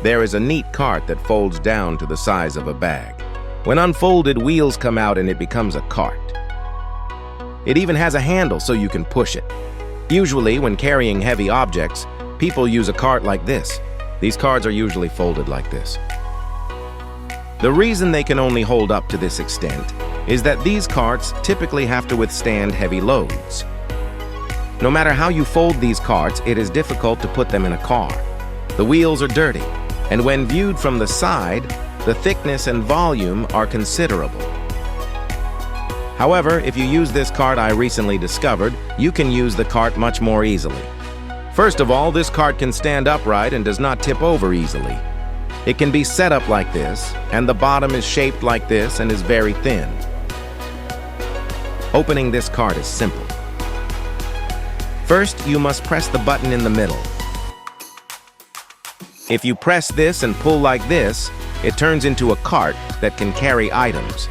There is a neat cart that folds down to the size of a bag. When unfolded, wheels come out and it becomes a cart. It even has a handle so you can push it. Usually, when carrying heavy objects, people use a cart like this. These carts are usually folded like this. The reason they can only hold up to this extent is that these carts typically have to withstand heavy loads. No matter how you fold these carts, it is difficult to put them in a car. The wheels are dirty, and when viewed from the side, the thickness and volume are considerable. However, if you use this cart I recently discovered, you can use the cart much more easily. First of all, this cart can stand upright and does not tip over easily. It can be set up like this, and the bottom is shaped like this and is very thin. Opening this cart is simple. First, you must press the button in the middle. If you press this and pull like this, it turns into a cart that can carry items.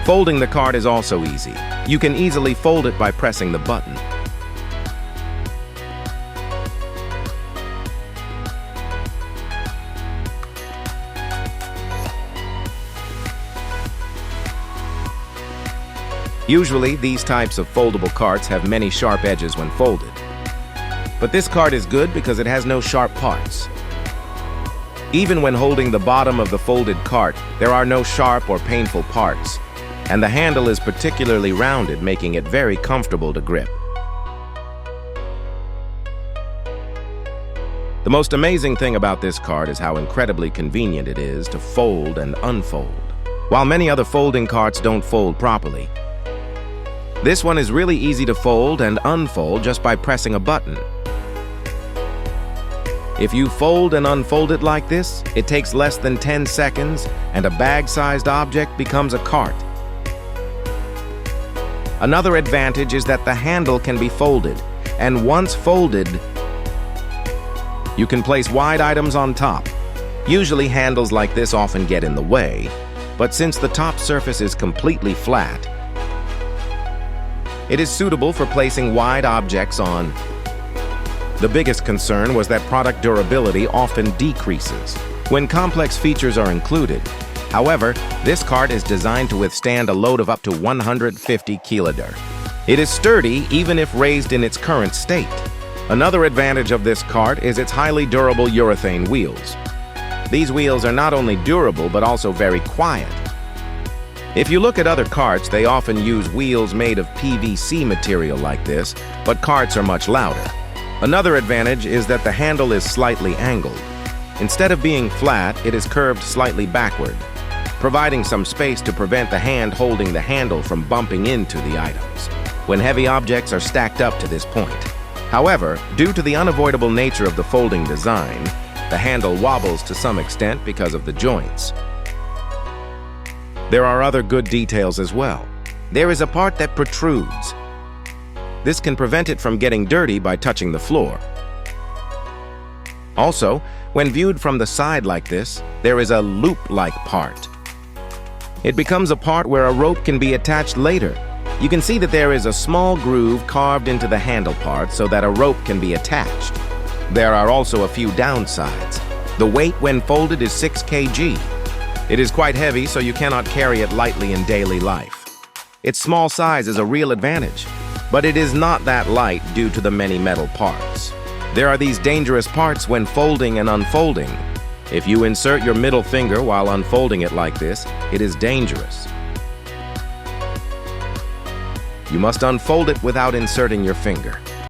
Folding the cart is also easy. You can easily fold it by pressing the button. Usually, these types of foldable carts have many sharp edges when folded. But this cart is good because it has no sharp parts. Even when holding the bottom of the folded cart, there are no sharp or painful parts, and the handle is particularly rounded, making it very comfortable to grip. The most amazing thing about this cart is how incredibly convenient it is to fold and unfold. While many other folding carts don't fold properly, this one is really easy to fold and unfold just by pressing a button. If you fold and unfold it like this, it takes less than 10 seconds and a bag-sized object becomes a cart. Another advantage is that the handle can be folded, and once folded, you can place wide items on top. Usually handles like this often get in the way, but since the top surface is completely flat, it is suitable for placing wide objects on. The biggest concern was that product durability often decreases when complex features are included. However, this cart is designed to withstand a load of up to 150 kilodar. It is sturdy even if raised in its current state. Another advantage of this cart is its highly durable urethane wheels. These wheels are not only durable but also very quiet. If you look at other carts, they often use wheels made of PVC material like this, but carts are much louder. Another advantage is that the handle is slightly angled. Instead of being flat, it is curved slightly backward, providing some space to prevent the hand holding the handle from bumping into the items when heavy objects are stacked up to this point. However, due to the unavoidable nature of the folding design, the handle wobbles to some extent because of the joints. There are other good details as well. There is a part that protrudes. This can prevent it from getting dirty by touching the floor. Also, when viewed from the side like this, there is a loop-like part. It becomes a part where a rope can be attached later. You can see that there is a small groove carved into the handle part so that a rope can be attached. There are also a few downsides. The weight when folded is 6 kg. It is quite heavy, so you cannot carry it lightly in daily life. Its small size is a real advantage, but it is not that light due to the many metal parts. There are these dangerous parts when folding and unfolding. If you insert your middle finger while unfolding it like this, it is dangerous. You must unfold it without inserting your finger.